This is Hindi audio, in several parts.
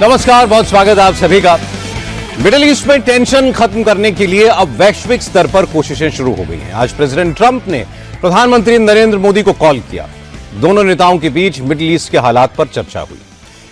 नमस्कार, बहुत स्वागत है आप सभी का। मिडिल ईस्ट में टेंशन खत्म करने के लिए अब वैश्विक स्तर पर कोशिशें शुरू हो गई हैं। आज प्रेसिडेंट ट्रंप ने प्रधानमंत्री नरेंद्र मोदी को कॉल किया। दोनों नेताओं के बीच मिडिल ईस्ट के हालात पर चर्चा हुई।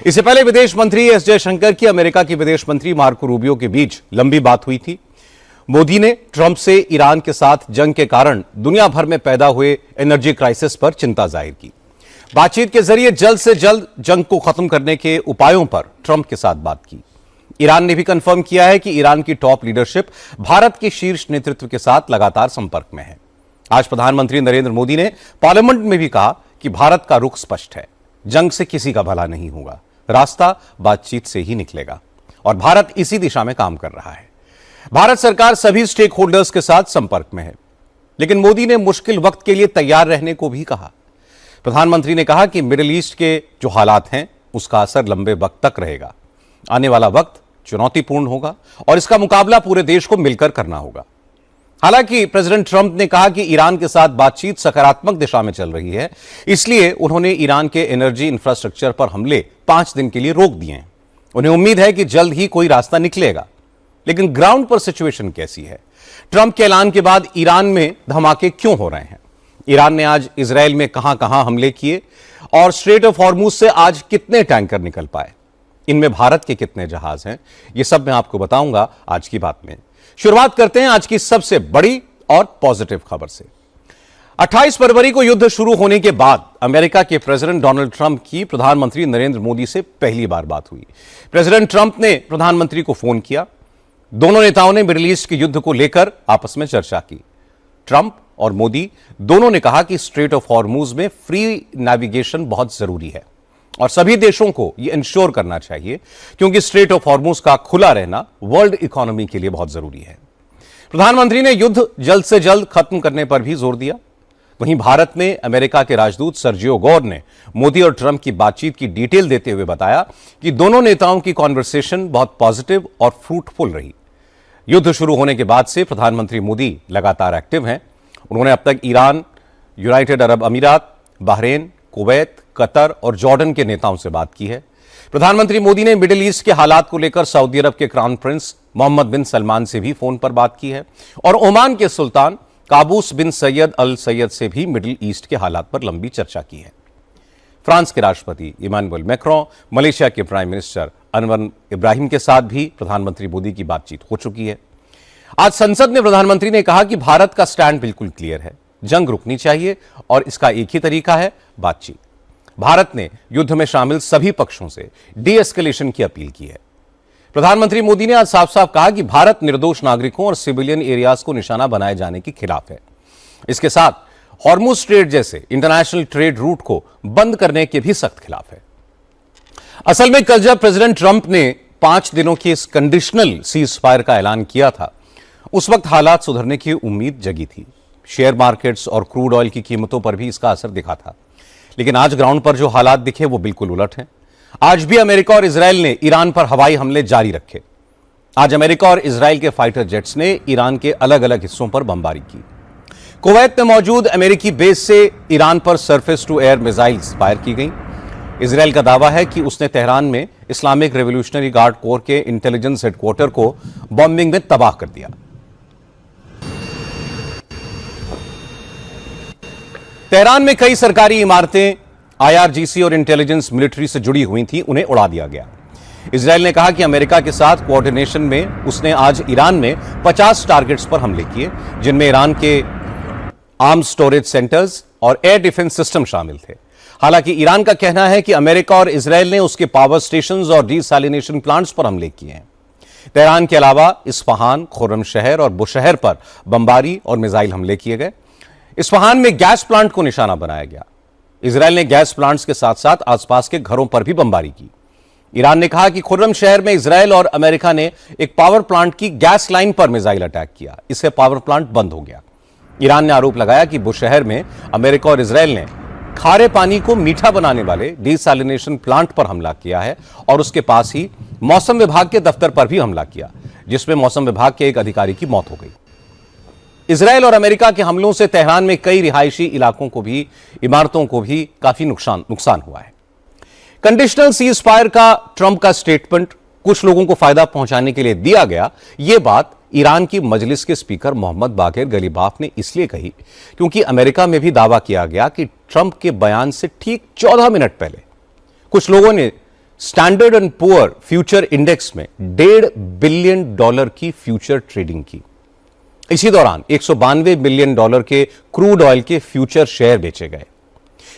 इससे पहले विदेश मंत्री एस जयशंकर की अमेरिका के विदेश मंत्री मार्को रूबियो के बीच लंबी बात हुई थी। मोदी ने ट्रंप से ईरान के साथ जंग के कारण दुनिया भर में पैदा हुए एनर्जी क्राइसिस पर चिंता जाहिर की। बातचीत के जरिए जल्द से जल्द जंग को खत्म करने के उपायों पर ट्रंप के साथ बात की। ईरान ने भी कंफर्म किया है कि ईरान की टॉप लीडरशिप भारत के शीर्ष नेतृत्व के साथ लगातार संपर्क में है। आज प्रधानमंत्री नरेंद्र मोदी ने पार्लियामेंट में भी कहा कि भारत का रुख स्पष्ट है, जंग से किसी का भला नहीं होगा, रास्ता बातचीत से ही निकलेगा और भारत इसी दिशा में काम कर रहा है। भारत सरकार सभी स्टेक होल्डर्स के साथ संपर्क में है, लेकिन मोदी ने मुश्किल वक्त के लिए तैयार रहने को भी कहा। प्रधानमंत्री ने कहा कि मिडिल ईस्ट के जो हालात हैं उसका असर लंबे वक्त तक रहेगा। आने वाला वक्त चुनौतीपूर्ण होगा और इसका मुकाबला पूरे देश को मिलकर करना होगा। हालांकि प्रेसिडेंट ट्रंप ने कहा कि ईरान के साथ बातचीत सकारात्मक दिशा में चल रही है, इसलिए उन्होंने ईरान के एनर्जी इंफ्रास्ट्रक्चर पर हमले 5 दिन के लिए रोक दिए हैं। उन्हें उम्मीद है कि जल्द ही कोई रास्ता निकलेगा। लेकिन ग्राउंड पर सिचुएशन कैसी है? ट्रंप के ऐलान के बाद ईरान में धमाके क्यों हो रहे हैं? ईरान ने आज इजराइल में कहां हमले किए और स्ट्रेट ऑफ हॉर्मुज से आज कितने टैंकर निकल पाए? इनमें भारत के कितने जहाज हैं? यह सब मैं आपको बताऊंगा आज की बात में। शुरुआत करते हैं आज की सबसे बड़ी और पॉजिटिव खबर से। 28 फरवरी को युद्ध शुरू होने के बाद अमेरिका के प्रेसिडेंट डोनाल्ड ट्रंप की प्रधानमंत्री नरेंद्र मोदी से पहली बार बात हुई। प्रेसिडेंट ट्रंप ने प्रधानमंत्री को फोन किया। दोनों नेताओं ने मिडिल ईस्ट के युद्ध को लेकर आपस में चर्चा की। ट्रंप और मोदी दोनों ने कहा कि स्ट्रेट ऑफ हॉर्मुज में फ्री नेविगेशन बहुत जरूरी है और सभी देशों को यह इंश्योर करना चाहिए, क्योंकि स्ट्रेट ऑफ हॉर्मुज का खुला रहना वर्ल्ड इकोनॉमी के लिए बहुत जरूरी है। प्रधानमंत्री ने युद्ध जल्द से जल्द खत्म करने पर भी जोर दिया। वहीं भारत में अमेरिका के राजदूत सर्जियो गौर ने मोदी और ट्रंप की बातचीत की डिटेल देते हुए बताया कि दोनों नेताओं की कॉन्वर्सेशन बहुत पॉजिटिव और फ्रूटफुल रही। युद्ध शुरू होने के बाद से प्रधानमंत्री मोदी लगातार एक्टिव हैं। उन्होंने अब तक ईरान, यूनाइटेड अरब अमीरात, बहरीन, कुवैत, कतर और जॉर्डन के नेताओं से बात की है। प्रधानमंत्री मोदी ने मिडिल ईस्ट के हालात को लेकर सऊदी अरब के क्राउन प्रिंस मोहम्मद बिन सलमान से भी फोन पर बात की है और ओमान के सुल्तान काबूस बिन सैयद अल सैयद से भी मिडिल ईस्ट के हालात पर लंबी चर्चा की है। फ्रांस के राष्ट्रपति इमानुएल मैक्रों, मलेशिया के प्राइम मिनिस्टर अनवर इब्राहिम के साथ भी प्रधानमंत्री मोदी की बातचीत हो चुकी है। आज संसद में प्रधानमंत्री ने कहा कि भारत का स्टैंड बिल्कुल क्लियर है, जंग रुकनी चाहिए और इसका एक ही तरीका है, बातचीत। भारत ने युद्ध में शामिल सभी पक्षों से डी एस्केलेशन की अपील की है। प्रधानमंत्री मोदी ने आज साफ साफ कहा कि भारत निर्दोष नागरिकों और सिविलियन एरियाज को निशाना बनाए जाने के खिलाफ है। इसके साथ हॉर्मुज स्ट्रेट जैसे इंटरनेशनल ट्रेड रूट को बंद करने के भी सख्त खिलाफ है। असल में कल जब प्रेसिडेंट ट्रंप ने 5 दिनों की इस कंडीशनल सीज फायर का ऐलान किया था, उस वक्त हालात सुधरने की उम्मीद जगी थी। शेयर मार्केट्स और क्रूड ऑयल की कीमतों पर भी इसका असर दिखा था। लेकिन आज ग्राउंड पर जो हालात दिखे वो बिल्कुल उलट हैं। आज भी अमेरिका और इजराइल ने ईरान पर हवाई हमले जारी रखे। आज अमेरिका और इजराइल के फाइटर जेट्स ने ईरान के अलग अलग हिस्सों पर बमबारी की। कुवैत में मौजूद अमेरिकी बेस से ईरान पर surface to air missiles fire की गई। इजराइल का दावा है कि उसने तेहरान में इस्लामिक रेवोल्यूशनरी गार्ड कोर के इंटेलिजेंस हेडक्वार्टर को बॉम्बिंग में तबाह कर दिया। तेहरान में कई सरकारी इमारतें आईआरजीसी और इंटेलिजेंस मिलिट्री से जुड़ी हुई थी, उन्हें उड़ा दिया गया। इजराइल ने कहा कि अमेरिका के साथ कोऑर्डिनेशन में उसने आज ईरान में 50 टारगेट्स पर हमले किए, जिनमें ईरान के आर्म्स स्टोरेज सेंटर्स और एयर डिफेंस सिस्टम शामिल थे। हालांकि ईरान का कहना है कि अमेरिका और इजराइल ने उसके पावर स्टेशंस और डीसैलिनेशन प्लांट्स पर हमले किए हैं। तेहरान के अलावा इस्फहान, खुर्रमशहर और बुशहर पर बमबारी और मिसाइल हमले किए गए। इस्फहान में गैस प्लांट को निशाना बनाया गया। इजराइल ने गैस प्लांट्स के साथ साथ आसपास के घरों पर भी बमबारी की। ईरान ने कहा कि खुर्रमशहर में इजराइल और अमेरिका ने एक पावर प्लांट की गैस लाइन पर मिसाइल अटैक किया। इससे पावर प्लांट बंद हो गया। ईरान ने आरोप लगाया कि बुशहर में अमेरिका और इजराइल ने खारे पानी को मीठा बनाने वाले डीसैलिनेशन प्लांट पर हमला किया है और उसके पास ही मौसम विभाग के दफ्तर पर भी हमला किया, जिसमें मौसम विभाग के एक अधिकारी की मौत हो गई। इजराइल और अमेरिका के हमलों से तेहरान में कई रिहायशी इलाकों को भी, इमारतों को भी काफी नुकसान हुआ है। कंडीशनल सीज फायर का ट्रंप का स्टेटमेंट कुछ लोगों को फायदा पहुंचाने के लिए दिया गया। यह बात ईरान की मजलिस के स्पीकर मोहम्मद बाकिर गलीबाफ ने इसलिए कही क्योंकि अमेरिका में भी दावा किया गया कि ट्रंप के बयान से ठीक 14 मिनट पहले कुछ लोगों ने standard and poor future index में $1.5 बिलियन की फ्यूचर ट्रेडिंग की। इसी दौरान $192 बिलियन के क्रूड ऑयल के फ्यूचर शेयर बेचे गए।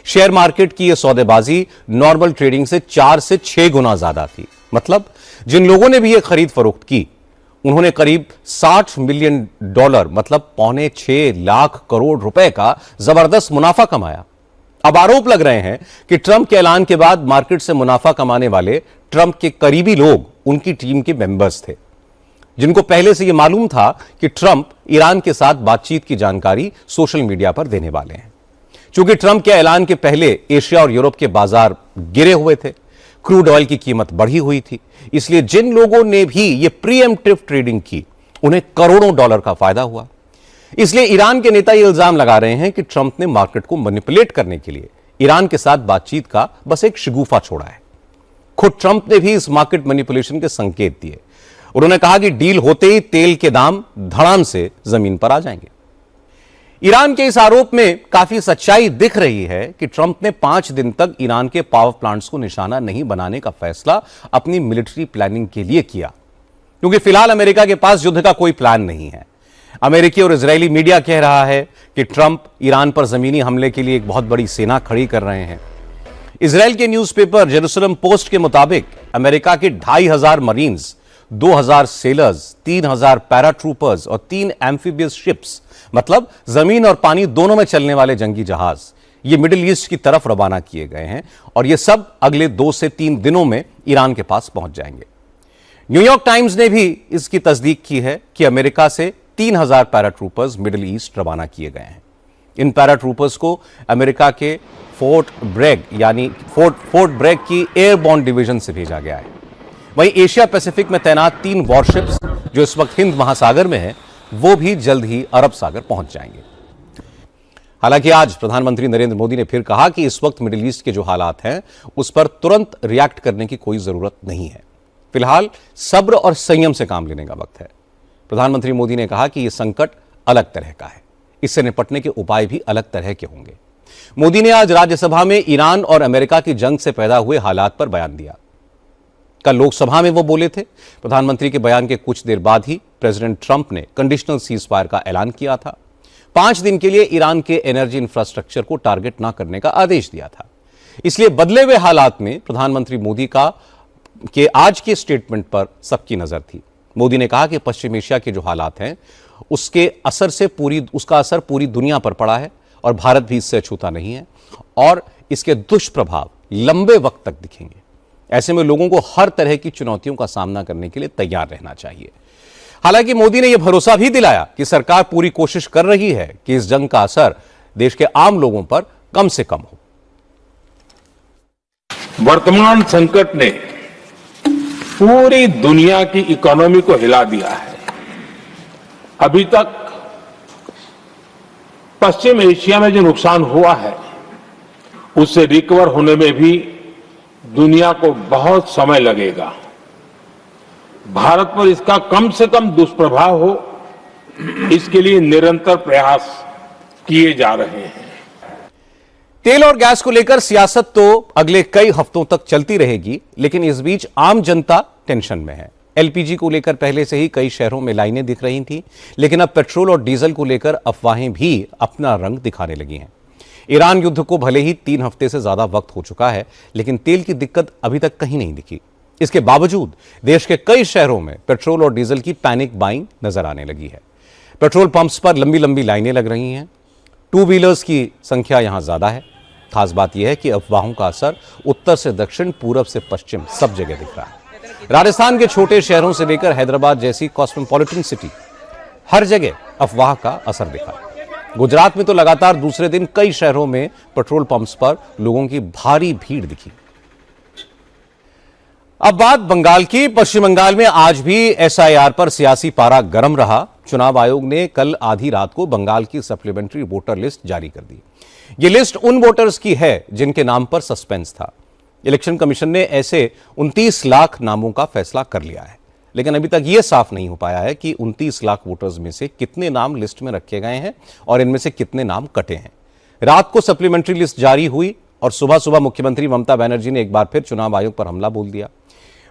शेयर मार्केट की यह सौदेबाजी नॉर्मल ट्रेडिंग से 4 से 6 गुना ज्यादा थी। मतलब जिन लोगों ने भी यह खरीद फरोख्त की उन्होंने करीब $60 मिलियन मतलब $6.25 लाख करोड़ रुपए का जबरदस्त मुनाफा कमाया। अब आरोप लग रहे हैं कि ट्रंप के ऐलान के बाद मार्केट से मुनाफा कमाने वाले ट्रंप के करीबी लोग उनकी टीम के मेंबर्स थे, जिनको पहले से यह मालूम था कि ट्रंप ईरान के साथ बातचीत की जानकारी सोशल मीडिया पर देने वाले हैं। क्योंकि ट्रंप के ऐलान के पहले एशिया और यूरोप के बाजार गिरे हुए थे, क्रूड ऑयल की कीमत बढ़ी हुई थी, इसलिए जिन लोगों ने भी यह प्रीएम्प्टिव ट्रेडिंग की उन्हें करोड़ों डॉलर का फायदा हुआ। इसलिए ईरान के नेता यह इल्जाम लगा रहे हैं कि ट्रंप ने मार्केट को मैनिपुलेट करने के लिए ईरान के साथ बातचीत का बस एक शिगुफा छोड़ा है। खुद ट्रंप ने भी इस मार्केट मैनिपुलेशन के संकेत दिए। उन्होंने कहा कि डील होते ही तेल के दाम धड़ाम से जमीन पर आ जाएंगे। ईरान के इस आरोप में काफी सच्चाई दिख रही है कि ट्रंप ने 5 दिन तक ईरान के पावर प्लांट्स को निशाना नहीं बनाने का फैसला अपनी मिलिट्री प्लानिंग के लिए किया, क्योंकि फिलहाल अमेरिका के पास युद्ध का कोई प्लान नहीं है। अमेरिकी और इजरायली मीडिया कह रहा है कि ट्रंप ईरान पर जमीनी हमले के लिए एक बहुत बड़ी सेना खड़ी कर रहे हैं। इजरायल के न्यूज़पेपर जेरूसलम पोस्ट के मुताबिक अमेरिका के 2,500 मरीन्स, 2,000 सेलर्स, 3,000 पैराट्रूपर्स और 3 एम्फीबियस शिप्स, मतलब जमीन और पानी दोनों में चलने वाले जंगी जहाज, ये मिडिल ईस्ट की तरफ रवाना किए गए हैं और ये सब अगले 2 से 3 दिनों में ईरान के पास पहुंच जाएंगे। न्यूयॉर्क टाइम्स ने भी इसकी तस्दीक की है कि अमेरिका से 3,000 पैराट्रूपर्स मिडिल ईस्ट रवाना किए गए हैं। इन पैराट्रूपर्स को अमेरिका के फोर्ट ब्रैग की एयरबॉर्न डिवीजन से भेजा गया है। वहीं एशिया पैसिफिक में तैनात 3 वॉरशिप्स जो इस वक्त हिंद महासागर में है, वो भी जल्द ही अरब सागर पहुंच जाएंगे। हालांकि आज प्रधानमंत्री नरेंद्र मोदी ने फिर कहा कि इस वक्त मिडिल ईस्ट के जो हालात हैं उस पर तुरंत रिएक्ट करने की कोई जरूरत नहीं है। फिलहाल सब्र और संयम से काम लेने का वक्त है। प्रधानमंत्री मोदी ने कहा कि यह संकट अलग तरह का है, इससे निपटने के उपाय भी अलग तरह के होंगे। मोदी ने आज राज्यसभा में ईरान और अमेरिका की जंग से पैदा हुए हालात पर बयान दिया। कल लोकसभा में वो बोले थे। प्रधानमंत्री के बयान के कुछ देर बाद ही प्रेसिडेंट ट्रंप ने कंडीशनल सीज फायर का ऐलान किया था। 5 दिन के लिए ईरान के एनर्जी इंफ्रास्ट्रक्चर को टारगेट न करने का आदेश दिया था। इसलिए बदले हुए हालात में प्रधानमंत्री मोदी के आज के स्टेटमेंट पर सबकी नजर थी। मोदी ने कहा कि पश्चिम एशिया के जो हालात हैं उसका असर पूरी दुनिया पर पड़ा है और भारत भी इससे अछूता नहीं है और इसके दुष्प्रभाव लंबे वक्त तक दिखेंगे। ऐसे में लोगों को हर तरह की चुनौतियों का सामना करने के लिए तैयार रहना चाहिए। हालांकि मोदी ने यह भरोसा भी दिलाया कि सरकार पूरी कोशिश कर रही है कि इस जंग का असर देश के आम लोगों पर कम से कम हो। वर्तमान संकट ने पूरी दुनिया की इकोनॉमी को हिला दिया है। अभी तक पश्चिम एशिया में जो नुकसान हुआ है उससे रिकवर होने में भी दुनिया को बहुत समय लगेगा। भारत पर इसका कम से कम दुष्प्रभाव हो, इसके लिए निरंतर प्रयास किए जा रहे हैं। तेल और गैस को लेकर सियासत तो अगले कई हफ्तों तक चलती रहेगी, लेकिन इस बीच आम जनता टेंशन में है। एलपीजी को लेकर पहले से ही कई शहरों में लाइनें दिख रही थी, लेकिन अब पेट्रोल और डीजल को लेकर अफवाहें भी अपना रंग दिखाने लगी हैं। ईरान युद्ध को भले ही 3 हफ्ते से ज्यादा वक्त हो चुका है, लेकिन तेल की दिक्कत अभी तक कहीं नहीं दिखी। इसके बावजूद देश के कई शहरों में पेट्रोल और डीजल की पैनिक बाइंग नजर आने लगी है। पेट्रोल पंप्स पर लंबी लंबी लाइनें लग रही हैं। 2 व्हीलर्स की संख्या यहां ज्यादा है। खास बात यह है कि अफवाहों का असर उत्तर से दक्षिण, पूरब से पश्चिम सब जगह दिख रहा है। राजस्थान के छोटे शहरों से लेकर हैदराबाद जैसी कॉस्मोपॉलिटन सिटी, हर जगह अफवाह का असर दिखा। गुजरात में तो लगातार दूसरे दिन कई शहरों में पेट्रोल पंप्स पर लोगों की भारी भीड़ दिखी। अब बात बंगाल की। पश्चिम बंगाल में आज भी एसआईआर पर सियासी पारा गर्म रहा। चुनाव आयोग ने कल आधी रात को बंगाल की सप्लीमेंट्री वोटर लिस्ट जारी कर दी। यह लिस्ट उन वोटर्स की है जिनके नाम पर सस्पेंस था। इलेक्शन कमीशन ने ऐसे 29 लाख नामों का फैसला कर लिया है, लेकिन अभी तक यह साफ नहीं हो पाया है कि 29 लाख वोटर्स में से कितने नाम लिस्ट में रखे गए हैं और इनमें से कितने नाम कटे हैं। रात को सप्लीमेंट्री लिस्ट जारी हुई और सुबह सुबह मुख्यमंत्री ममता बनर्जी ने एक बार फिर चुनाव आयोग पर हमला बोल दिया।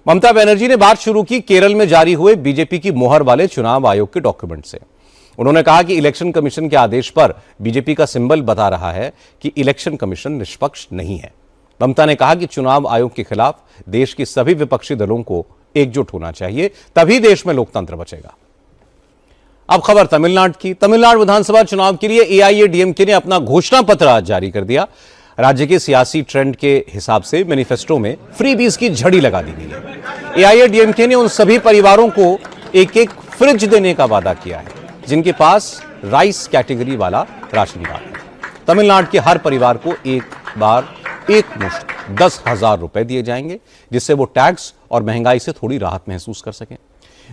ममता बनर्जी ने बात शुरू की केरल में जारी हुए बीजेपी की मोहर वाले चुनाव आयोग के डॉक्यूमेंट से। उन्होंने कहा कि इलेक्शन कमीशन के आदेश पर बीजेपी का सिंबल बता रहा है कि इलेक्शन कमीशन निष्पक्ष नहीं है। ममता ने कहा कि चुनाव आयोग के खिलाफ देश के सभी विपक्षी दलों को एकजुट होना चाहिए, तभी देश में लोकतंत्र बचेगा। अब खबर तमिलनाडु की। तमिलनाडु विधानसभा चुनाव के लिए एआईएडीएमके ने अपना घोषणा पत्र आज जारी कर दिया। राज्य के सियासी ट्रेंड के हिसाब से मैनिफेस्टो में फ्रीबीज की झड़ी लगा दी गई है। एआईएडीएमके ने उन सभी परिवारों को एक एक फ्रिज देने का वादा किया है जिनके पास राइस कैटेगरी वाला राशन कार्ड है। तमिलनाडु के हर परिवार को एक बार एक मुश्त 10,000 रुपए दिए जाएंगे, जिससे वो टैक्स और महंगाई से थोड़ी राहत महसूस कर सकें।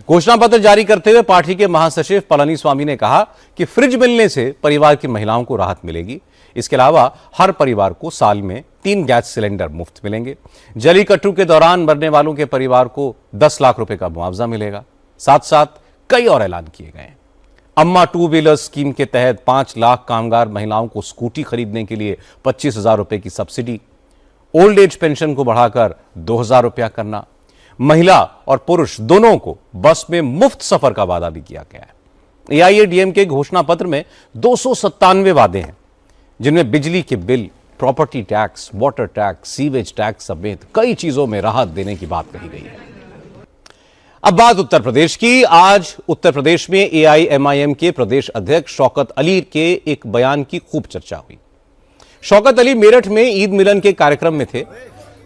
घोषणा पत्र जारी करते हुए पार्टी के महासचिव पलनीस्वामी ने कहा कि फ्रिज मिलने से परिवार की महिलाओं को राहत मिलेगी। इसके अलावा हर परिवार को साल में 3 गैस सिलेंडर मुफ्त मिलेंगे। जलीकट्टू के दौरान मरने वालों के परिवार को 10 लाख रुपए का मुआवजा मिलेगा। साथ साथ कई और ऐलान किए गए हैं। अम्मा 2 व्हीलर स्कीम के तहत 5 लाख कामगार महिलाओं को स्कूटी खरीदने के लिए 25,000 रुपए की सब्सिडी, ओल्ड एज पेंशन को बढ़ाकर 2,000 रुपया करना, महिला और पुरुष दोनों को बस में मुफ्त सफर का वादा भी किया गया है। एआईएडीएमके घोषणा पत्र में 297 वादे हैं, जिनमें बिजली के bill, property tax, water tax, sewage tax समेत कई चीजों में राहत देने की बात कही गई है। अब बात उत्तर प्रदेश की। आज उत्तर प्रदेश में एआईएमआईएम के प्रदेश अध्यक्ष शौकत अली के एक बयान की खूब चर्चा हुई। शौकत अली मेरठ में ईद मिलन के कार्यक्रम में थे,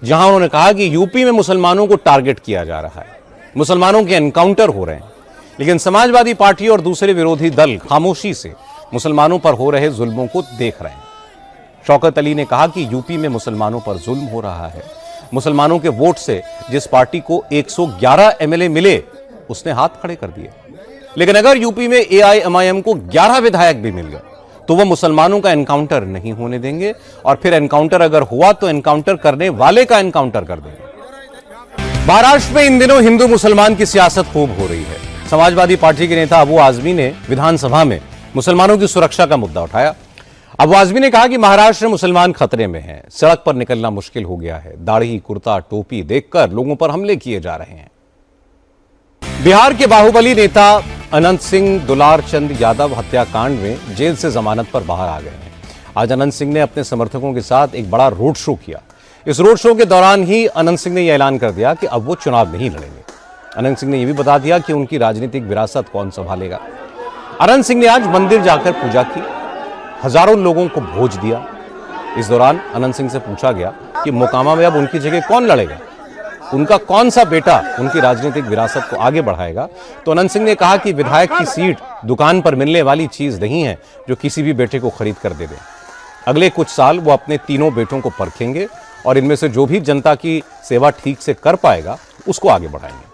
जहां उन्होंने कहा कि यूपी में मुसलमानों को टारगेट किया जा रहा है, मुसलमानों के एनकाउंटर हो रहे हैं, लेकिन समाजवादी पार्टी और दूसरे विरोधी दल खामोशी से मुसलमानों पर हो रहे जुल्मों को देख रहे हैं। शौकत अली ने कहा कि यूपी में मुसलमानों पर जुल्म हो रहा है। मुसलमानों के वोट से जिस पार्टी को 111 एमएलए मिले, उसने हाथ खड़े कर दिए। लेकिन अगर यूपी में एआईएमआईएम को 11 विधायक भी मिल गए तो वह मुसलमानों का एनकाउंटर नहीं होने देंगे, और फिर एनकाउंटर अगर हुआ तो एनकाउंटर करने वाले का एनकाउंटर कर देंगे। महाराष्ट्र में इन दिनों हिंदू मुसलमान की सियासत खूब हो रही है। समाजवादी पार्टी के नेता अबू आजमी ने विधानसभा में मुसलमानों की सुरक्षा का मुद्दा उठाया। अबू आजमी ने कहा कि महाराष्ट्र में मुसलमान खतरे में हैं, सड़क पर निकलना मुश्किल हो गया है, दाढ़ी, कुर्ता, टोपी देखकर लोगों पर हमले किए जा रहे हैं। बिहार के बाहुबली नेता अनंत सिंह दुलारचंद यादव हत्याकांड में जेल से जमानत पर बाहर आ गए हैं। आज अनंत सिंह ने अपने समर्थकों के साथ एक बड़ा रोड शो किया। इस रोड शो के दौरान ही अनंत सिंह ने यह ऐलान कर दिया कि अब वो चुनाव नहीं लड़ेंगे। अनंत सिंह ने यह भी बता दिया कि उनकी राजनीतिक विरासत कौन संभालेगा। अनंत सिंह ने आज मंदिर जाकर पूजा की, हजारों लोगों को भोज दिया। इस दौरान अनंत सिंह से पूछा गया कि मोकामा में अब उनकी जगह कौन लड़ेगा, उनका कौन सा बेटा उनकी राजनीतिक विरासत को आगे बढ़ाएगा। तो अनंत सिंह ने कहा कि विधायक की सीट दुकान पर मिलने वाली चीज नहीं है जो किसी भी बेटे को खरीद कर दे दे। अगले कुछ साल वो अपने तीनों बेटों को परखेंगे और इनमें से जो भी जनता की सेवा ठीक से कर पाएगा उसको आगे बढ़ाएंगे।